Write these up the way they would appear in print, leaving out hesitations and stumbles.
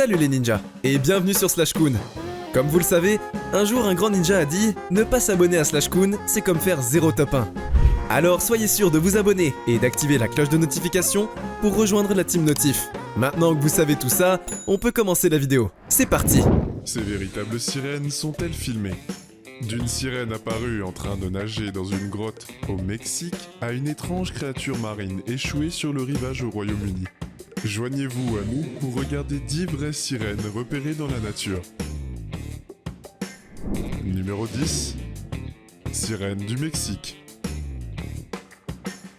Salut les ninjas, et bienvenue sur Slashcoon. Comme vous le savez, un jour un grand ninja a dit « Ne pas s'abonner à Slashcoon, c'est comme faire 0 top 1 ». Alors soyez sûr de vous abonner et d'activer la cloche de notification pour rejoindre la team Notif. Maintenant que vous savez tout ça, on peut commencer la vidéo. C'est parti! Ces véritables sirènes sont-elles filmées? D'une sirène apparue en train de nager dans une grotte au Mexique à une étrange créature marine échouée sur le rivage au Royaume-Uni. Joignez-vous à nous pour regarder 10 vraies sirènes repérées dans la nature. Numéro 10. Sirène du Mexique.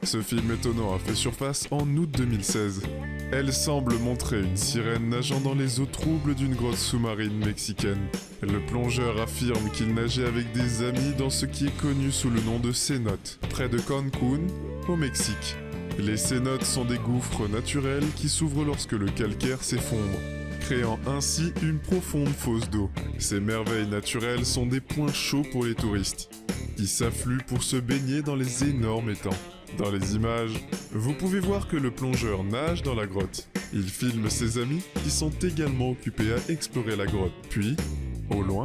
Ce film étonnant a fait surface en août 2016. Elle semble montrer une sirène nageant dans les eaux troubles d'une grotte sous-marine mexicaine. Le plongeur affirme qu'il nageait avec des amis dans ce qui est connu sous le nom de cénotes, près de Cancún, au Mexique. Les cénotes sont des gouffres naturels qui s'ouvrent lorsque le calcaire s'effondre, créant ainsi une profonde fosse d'eau. Ces merveilles naturelles sont des points chauds pour les touristes, qui s'affluent pour se baigner dans les énormes étangs. Dans les images, vous pouvez voir que le plongeur nage dans la grotte. Il filme ses amis qui sont également occupés à explorer la grotte. Puis, au loin,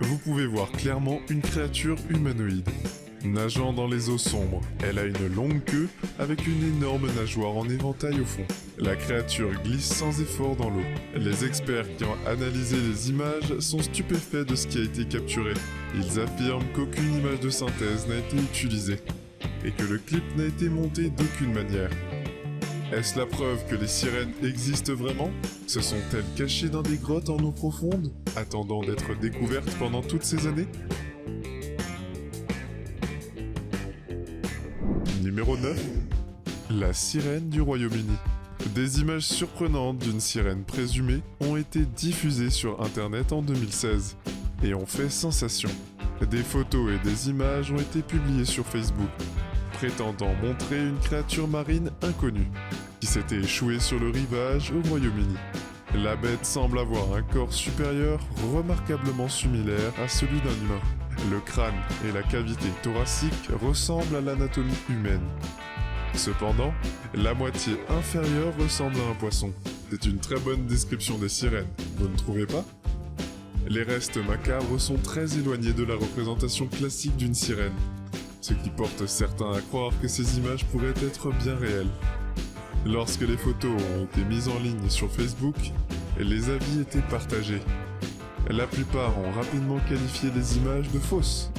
vous pouvez voir clairement une créature humanoïde. Nageant dans les eaux sombres, elle a une longue queue avec une énorme nageoire en éventail au fond. La créature glisse sans effort dans l'eau. Les experts qui ont analysé les images sont stupéfaits de ce qui a été capturé. Ils affirment qu'aucune image de synthèse n'a été utilisée et que le clip n'a été monté d'aucune manière. Est-ce la preuve que les sirènes existent vraiment? Se sont-elles cachées dans des grottes en eau profonde, attendant d'être découvertes pendant toutes ces années? Numéro 9. La sirène du Royaume-Uni. Des images surprenantes d'une sirène présumée ont été diffusées sur internet en 2016 et ont fait sensation. Des photos et des images ont été publiées sur Facebook, prétendant montrer une créature marine inconnue qui s'était échouée sur le rivage au Royaume-Uni. La bête semble avoir un corps supérieur remarquablement similaire à celui d'un humain. Le crâne et la cavité thoracique ressemblent à l'anatomie humaine. Cependant, la moitié inférieure ressemble à un poisson. C'est une très bonne description des sirènes, vous ne trouvez pas? Les restes macabres sont très éloignés de la représentation classique d'une sirène, ce qui porte certains à croire que ces images pourraient être bien réelles. Lorsque les photos ont été mises en ligne sur Facebook, les avis étaient partagés. La plupart ont rapidement qualifié les images de fausses,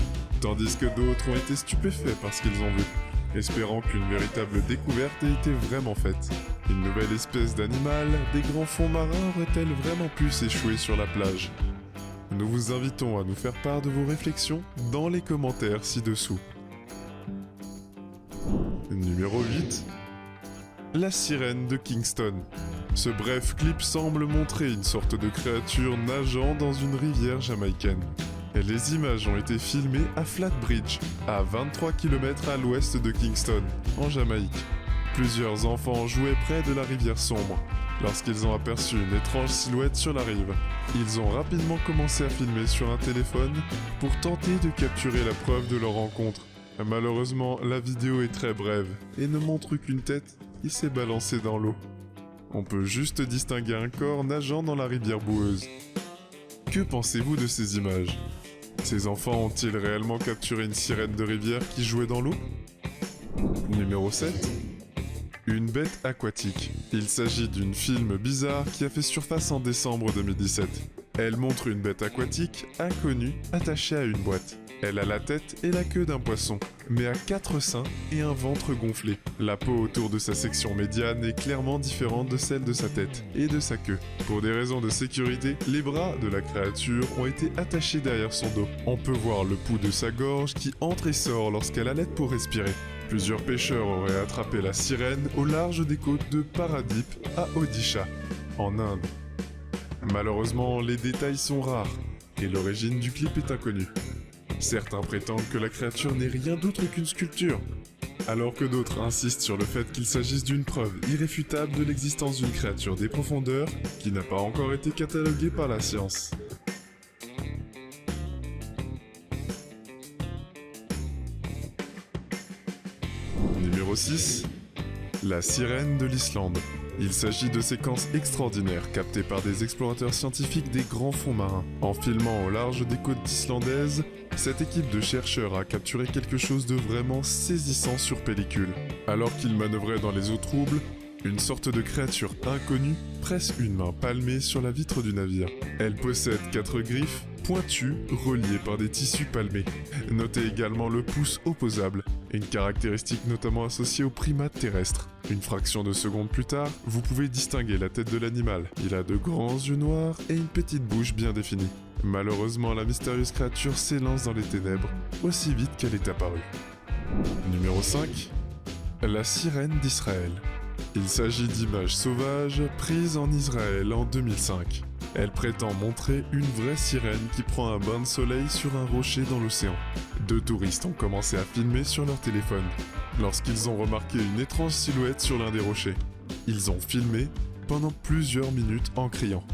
tandis que d'autres ont été stupéfaits par ce qu'ils ont vu, espérant qu'une véritable découverte ait été vraiment faite. Une nouvelle espèce d'animal, des grands fonds marins auraient-elles vraiment pu s'échouer sur la plage? Nous vous invitons à nous faire part de vos réflexions dans les commentaires ci-dessous. Numéro 8. La sirène de Kingston. Ce bref clip semble montrer une sorte de créature nageant dans une rivière jamaïcaine. Les images ont été filmées à Flatbridge, à 23 km à l'ouest de Kingston, en Jamaïque. Plusieurs enfants jouaient près de la rivière sombre, lorsqu'ils ont aperçu une étrange silhouette sur la rive. Ils ont rapidement commencé à filmer sur un téléphone pour tenter de capturer la preuve de leur rencontre. Malheureusement, la vidéo est très brève et ne montre qu'une tête qui s'est balancée dans l'eau. On peut juste distinguer un corps nageant dans la rivière boueuse. Que pensez-vous de ces images? Ces enfants ont-ils réellement capturé une sirène de rivière qui jouait dans l'eau? Numéro 7. Une bête aquatique. Il s'agit d'une film bizarre qui a fait surface en décembre 2017. Elle montre une bête aquatique inconnue attachée à une boîte. Elle a la tête et la queue d'un poisson, mais a 4 seins et un ventre gonflé. La peau autour de sa section médiane est clairement différente de celle de sa tête et de sa queue. Pour des raisons de sécurité, les bras de la créature ont été attachés derrière son dos. On peut voir le pouls de sa gorge qui entre et sort lorsqu'elle allait pour respirer. Plusieurs pêcheurs auraient attrapé la sirène au large des côtes de Paradip à Odisha, en Inde. Malheureusement, les détails sont rares et l'origine du clip est inconnue. Certains prétendent que la créature n'est rien d'autre qu'une sculpture, alors que d'autres insistent sur le fait qu'il s'agisse d'une preuve irréfutable de l'existence d'une créature des profondeurs qui n'a pas encore été cataloguée par la science. Numéro 6. La sirène de l'Islande. Il s'agit de séquences extraordinaires captées par des explorateurs scientifiques des grands fonds marins. En filmant au large des côtes islandaises, cette équipe de chercheurs a capturé quelque chose de vraiment saisissant sur pellicule. Alors qu'ils manœuvraient dans les eaux troubles, une sorte de créature inconnue presse une main palmée sur la vitre du navire. Elle possède 4 griffes pointues reliées par des tissus palmés. Notez également le pouce opposable, une caractéristique notamment associée aux primates terrestres. Une fraction de seconde plus tard, vous pouvez distinguer la tête de l'animal. Il a de grands yeux noirs et une petite bouche bien définie. Malheureusement, la mystérieuse créature s'élance dans les ténèbres aussi vite qu'elle est apparue. Numéro 5. La sirène d'Israël. Il s'agit d'images sauvages prises en Israël en 2005. Elle prétend montrer une vraie sirène qui prend un bain de soleil sur un rocher dans l'océan. 2 touristes ont commencé à filmer sur leur téléphone lorsqu'ils ont remarqué une étrange silhouette sur l'un des rochers. Ils ont filmé pendant plusieurs minutes en criant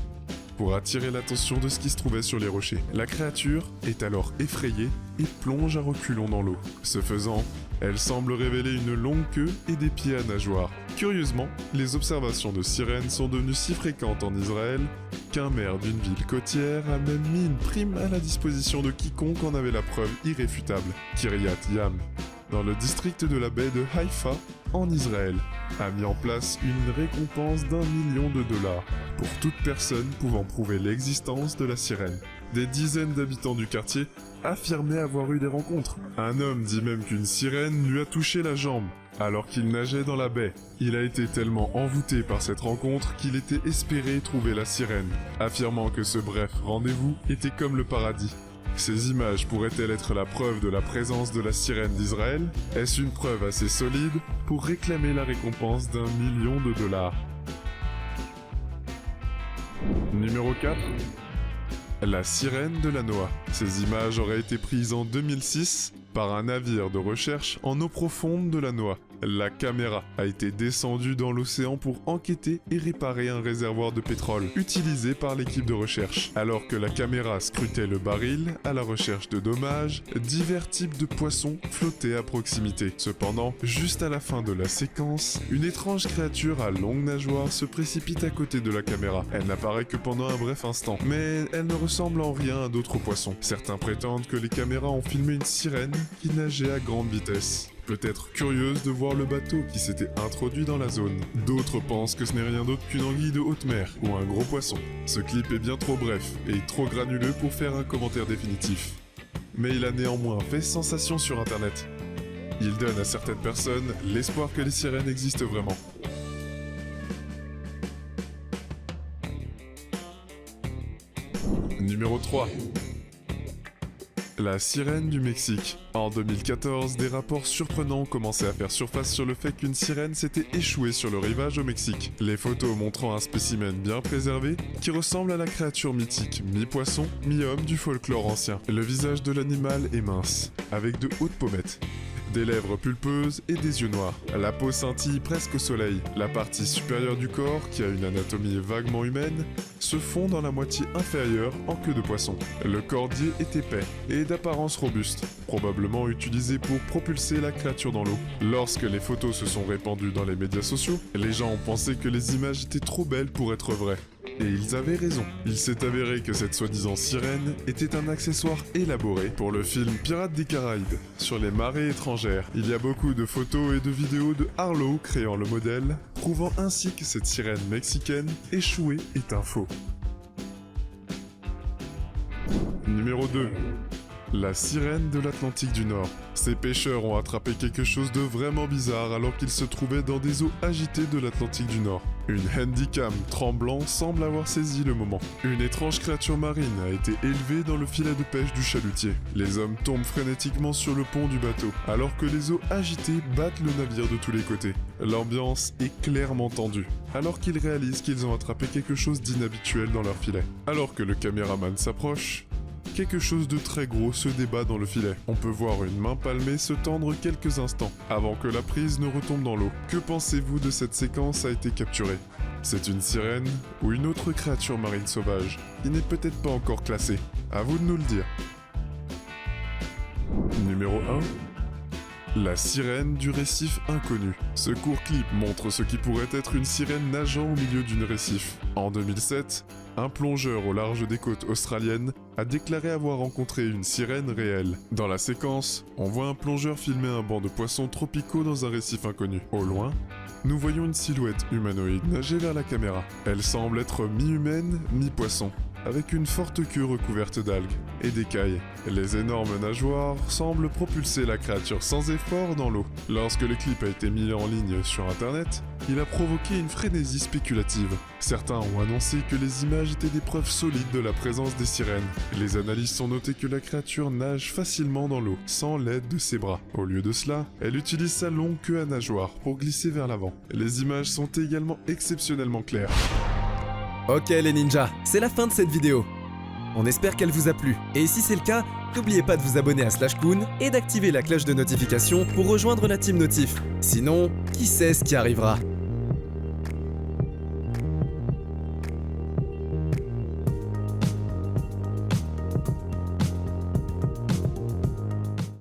pour attirer l'attention de ce qui se trouvait sur les rochers. La créature est alors effrayée et plonge à reculons dans l'eau. Ce faisant, elle semble révéler une longue queue et des pieds à nageoires. Curieusement, les observations de sirènes sont devenues si fréquentes en Israël qu'un maire d'une ville côtière a même mis une prime à la disposition de quiconque en avait la preuve irréfutable. Kiryat Yam, dans le district de la baie de Haïfa, en Israël, a mis en place une récompense d'1 million de dollars pour toute personne pouvant prouver l'existence de la sirène. Des dizaines d'habitants du quartier affirmaient avoir eu des rencontres. Un homme dit même qu'une sirène lui a touché la jambe alors qu'il nageait dans la baie. Il a été tellement envoûté par cette rencontre qu'il était espéré trouver la sirène, affirmant que ce bref rendez-vous était comme le paradis. Ces images pourraient-elles être la preuve de la présence de la sirène d'Israël? Est-ce une preuve assez solide pour réclamer la récompense d'1 million de dollars? Numéro 4. La sirène de la Noah. Ces images auraient été prises en 2006 par un navire de recherche en eau profonde de la Noah. La caméra a été descendue dans l'océan pour enquêter et réparer un réservoir de pétrole utilisé par l'équipe de recherche. Alors que la caméra scrutait le baril à la recherche de dommages, divers types de poissons flottaient à proximité. Cependant, juste à la fin de la séquence, une étrange créature à longues nageoires se précipite à côté de la caméra. Elle n'apparaît que pendant un bref instant, mais elle ne ressemble en rien à d'autres poissons. Certains prétendent que les caméras ont filmé une sirène qui nageait à grande vitesse. Peut-être curieuse de voir le bateau qui s'était introduit dans la zone. D'autres pensent que ce n'est rien d'autre qu'une anguille de haute mer ou un gros poisson. Ce clip est bien trop bref et trop granuleux pour faire un commentaire définitif. Mais il a néanmoins fait sensation sur internet. Il donne à certaines personnes l'espoir que les sirènes existent vraiment. Numéro 3. La sirène du Mexique. En 2014, des rapports surprenants ont commencé à faire surface sur le fait qu'une sirène s'était échouée sur le rivage au Mexique. Les photos montrant un spécimen bien préservé qui ressemble à la créature mythique mi-poisson, mi-homme du folklore ancien. Le visage de l'animal est mince, avec de hautes pommettes, des lèvres pulpeuses et des yeux noirs. La peau scintille presque au soleil. La partie supérieure du corps, qui a une anatomie vaguement humaine, se fond dans la moitié inférieure en queue de poisson. Le cordier est épais et d'apparence robuste, probablement utilisé pour propulser la créature dans l'eau. Lorsque les photos se sont répandues dans les médias sociaux, les gens ont pensé que les images étaient trop belles pour être vraies. Et ils avaient raison. Il s'est avéré que cette soi-disant sirène était un accessoire élaboré pour le film Pirates des Caraïbes sur les marées étrangères. Il y a beaucoup de photos et de vidéos de Harlow créant le modèle, prouvant ainsi que cette sirène mexicaine échouée est un faux. Numéro 2. La sirène de l'Atlantique du Nord. Ces pêcheurs ont attrapé quelque chose de vraiment bizarre alors qu'ils se trouvaient dans des eaux agitées de l'Atlantique du Nord. Une handycam tremblant semble avoir saisi le moment. Une étrange créature marine a été élevée dans le filet de pêche du chalutier. Les hommes tombent frénétiquement sur le pont du bateau, alors que les eaux agitées battent le navire de tous les côtés. L'ambiance est clairement tendue, alors qu'ils réalisent qu'ils ont attrapé quelque chose d'inhabituel dans leur filet. Alors que le caméraman s'approche, quelque chose de très gros se débat dans le filet. On peut voir une main palmée se tendre quelques instants, avant que la prise ne retombe dans l'eau. Que pensez-vous de cette séquence a été capturée? C'est une sirène ou une autre créature marine sauvage? Il n'est peut-être pas encore classé. À vous de nous le dire. Numéro 1. La sirène du récif inconnu. Ce court clip montre ce qui pourrait être une sirène nageant au milieu d'une récif. En 2007, un plongeur au large des côtes australiennes a déclaré avoir rencontré une sirène réelle. Dans la séquence, on voit un plongeur filmer un banc de poissons tropicaux dans un récif inconnu. Au loin, nous voyons une silhouette humanoïde nager vers la caméra. Elle semble être mi-humaine, mi-poisson, avec une forte queue recouverte d'algues et d'écailles. Les énormes nageoires semblent propulser la créature sans effort dans l'eau. Lorsque le clip a été mis en ligne sur internet, il a provoqué une frénésie spéculative. Certains ont annoncé que les images étaient des preuves solides de la présence des sirènes. Les analystes ont noté que la créature nage facilement dans l'eau, sans l'aide de ses bras. Au lieu de cela, elle utilise sa longue queue à nageoire pour glisser vers l'avant. Les images sont également exceptionnellement claires. Ok les ninjas, c'est la fin de cette vidéo. On espère qu'elle vous a plu. Et si c'est le cas, n'oubliez pas de vous abonner à Slashcoon et d'activer la cloche de notification pour rejoindre la team Notif. Sinon, qui sait ce qui arrivera ?